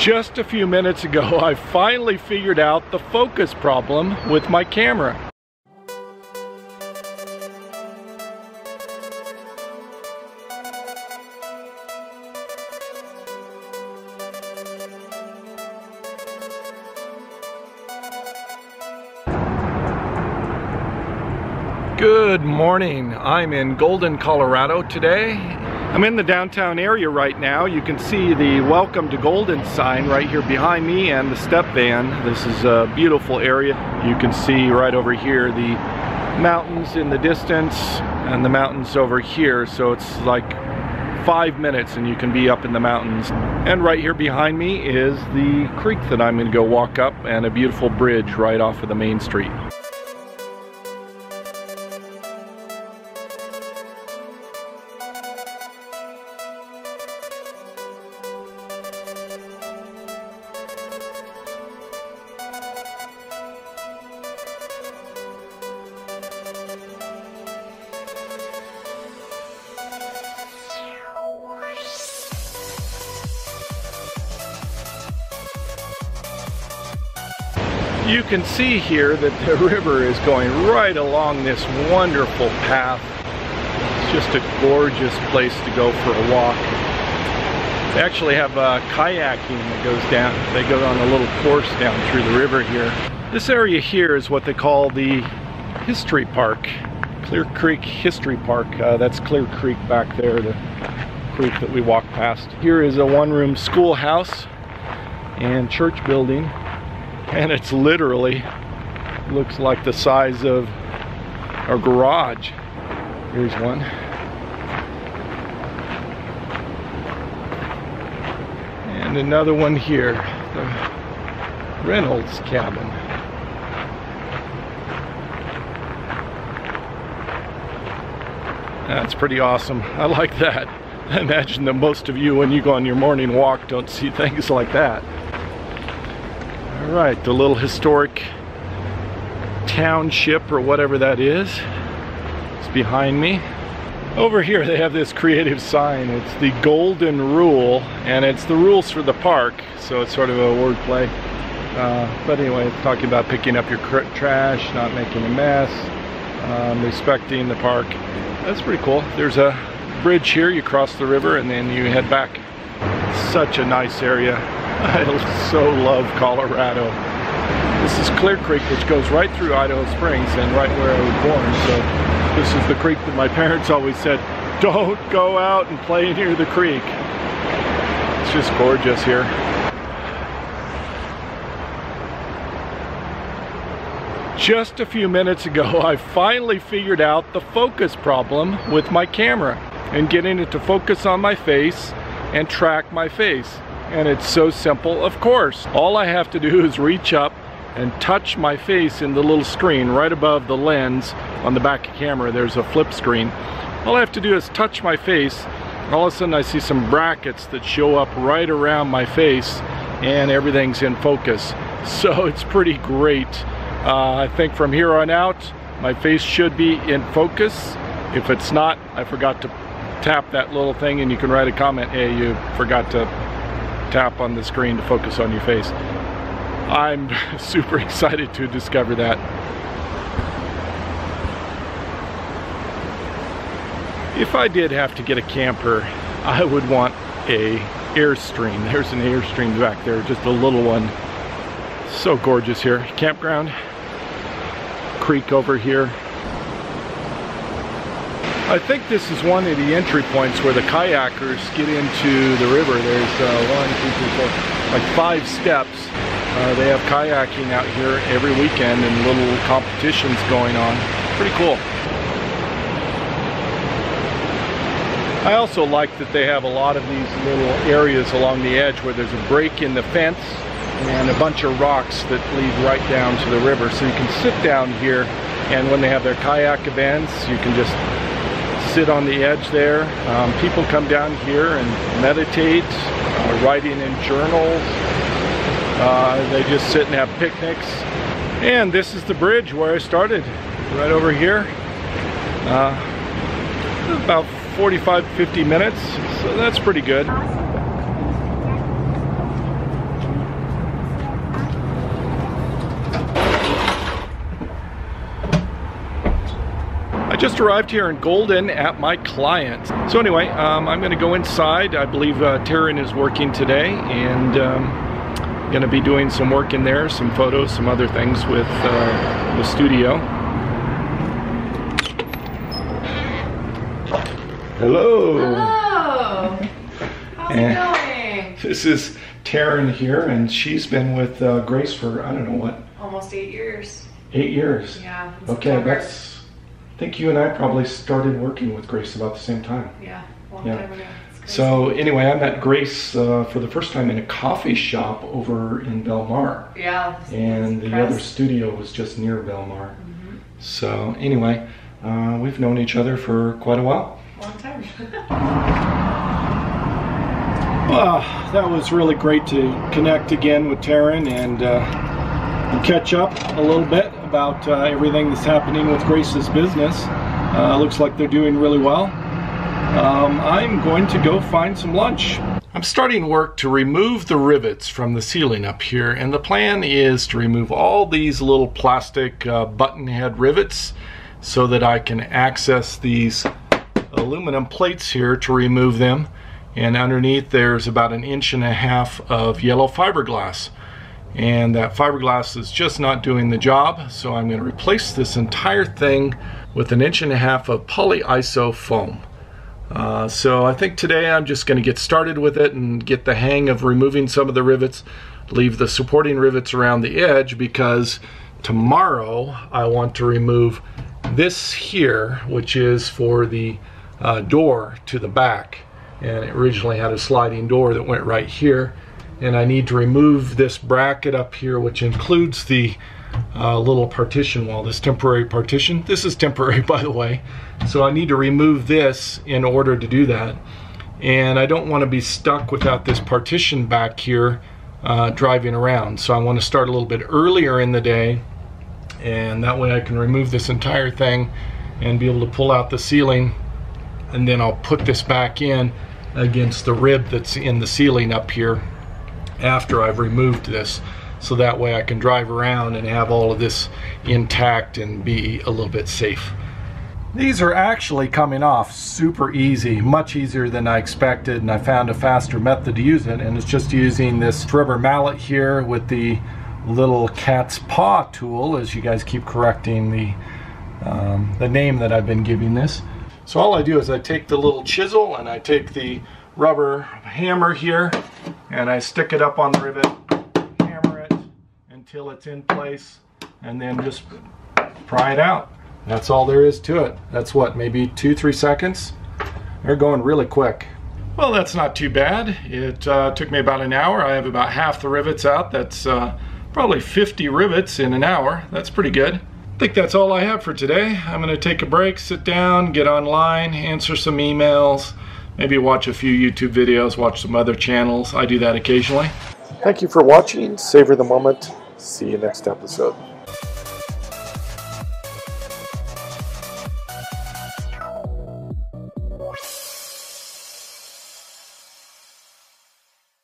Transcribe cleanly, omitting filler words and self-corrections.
Just a few minutes ago, I finally figured out the focus problem with my camera. Good morning. I'm in Golden, Colorado today. I'm in the downtown area right now. You can see the Welcome to Golden sign right here behind me and the step van. This is a beautiful area. You can see right over here the mountains in the distance and the mountains over here. So it's like 5 minutes and you can be up in the mountains. And right here behind me is the creek that I'm going to go walk up, and a beautiful bridge right off of the main street. You can see here that the river is going right along this wonderful path. It's just a gorgeous place to go for a walk. They actually have kayaking that goes down. They go on a little course down through the river here. This area here is what they call the History Park. Clear Creek History Park. That's Clear Creek back there, the creek that we walked past. Here is a one-room schoolhouse and church building. And it's literally, looks like the size of a garage. Here's one. And another one here, the Reynolds cabin. That's pretty awesome. I like that. I imagine that most of you, when you go on your morning walk, don't see things like that. Alright, the little historic township or whatever that is behind me. Over here they have this creative sign. It's the Golden Rule, and it's the rules for the park, so it's sort of a wordplay. But anyway, it's talking about picking up your trash, not making a mess, respecting the park. That's pretty cool. There's a bridge here, you cross the river and then you head back. Such a nice area. I so love Colorado. This is Clear Creek, which goes right through Idaho Springs and right where I was born. So this is the creek that my parents always said, don't go out and play near the creek. It's just gorgeous here. Just a few minutes ago, I finally figured out the focus problem with my camera and getting it to focus on my face and track my face. And it's so simple, of course. All I have to do is reach up and touch my face in the little screen right above the lens on the back of the camera. There's a flip screen. All I have to do is touch my face. All of a sudden I see some brackets that show up right around my face and everything's in focus. So it's pretty great. I think from here on out, my face should be in focus. If it's not, I forgot to tap that little thing, and you can write a comment, hey, you forgot to tap on the screen to focus on your face. I'm super excited to discover that. If I did have to get a camper, I would want a Airstream. There's an Airstream back there, just a little one. So gorgeous here. Campground, creek over here. I think this is one of the entry points where the kayakers get into the river. There's 5 steps. They have kayaking out here every weekend and little competitions going on. Pretty cool. I also like that they have a lot of these little areas along the edge where there's a break in the fence and a bunch of rocks that lead right down to the river. So you can sit down here, and when they have their kayak events, you can just sit on the edge there. People come down here and meditate, writing in journals. They just sit and have picnics. And this is the bridge where I started, right over here. About 45-50 minutes, so that's pretty good. Just arrived here in Golden at my client. So anyway, I'm going to go inside. I believe Taryn is working today, and going to be doing some work in there, some photos, some other things with the studio. Hello. Hello. How's it going? This is Taryn here, and she's been with Grace for, I don't know what? Almost 8 years. 8 years? Yeah. Okay, that's... I think you and I probably started working with Grace about the same time. Yeah, long time ago. So anyway, I met Grace for the first time in a coffee shop over in Belmar. Yeah. And the other studio was just near Belmar. Mm-hmm. So anyway, we've known each other for quite a while. Long time. That was really great to connect again with Taryn and catch up a little bit about everything that's happening with Grace's business. Looks like they're doing really well. I'm going to go find some lunch. I'm starting work to remove the rivets from the ceiling up here, and the plan is to remove all these little plastic button head rivets so that I can access these aluminum plates here to remove them. And underneath there's about 1.5 inches of yellow fiberglass. And that fiberglass is just not doing the job, so I'm going to replace this entire thing with 1.5 inches of polyiso foam. So I think today I'm just going to get started with it and get the hang of removing some of the rivets, leave the supporting rivets around the edge, because tomorrow I want to remove this here, which is for the door to the back. And it originally had a sliding door that went right here. And I need to remove this bracket up here, which includes the little partition wall, this temporary partition. This is temporary, by the way. So I need to remove this in order to do that. And I don't want to be stuck without this partition back here driving around. So I want to start a little bit earlier in the day, and that way I can remove this entire thing and be able to pull out the ceiling, and then I'll put this back in against the rib that's in the ceiling up here after I've removed this, so that way I can drive around and have all of this intact and be a little bit safe. These are actually coming off super easy, much easier than I expected, and I found a faster method to use it, and it's just using this rubber mallet here with the little cat's paw tool, as you guys keep correcting the name that I've been giving this. So all I do is I take the little chisel and I take the rubber hammer here and I stick it up on the rivet, hammer it until it's in place, and then just pry it out. That's all there is to it. That's what, maybe 2-3 seconds? They're going really quick. Well, that's not too bad. It took me about an hour. I have about half the rivets out. That's probably 50 rivets in an hour. That's pretty good. I think that's all I have for today. I'm going to take a break, sit down, get online, answer some emails, maybe watch a few YouTube videos, watch some other channels. I do that occasionally. Thank you for watching. Savor the moment. See you next episode.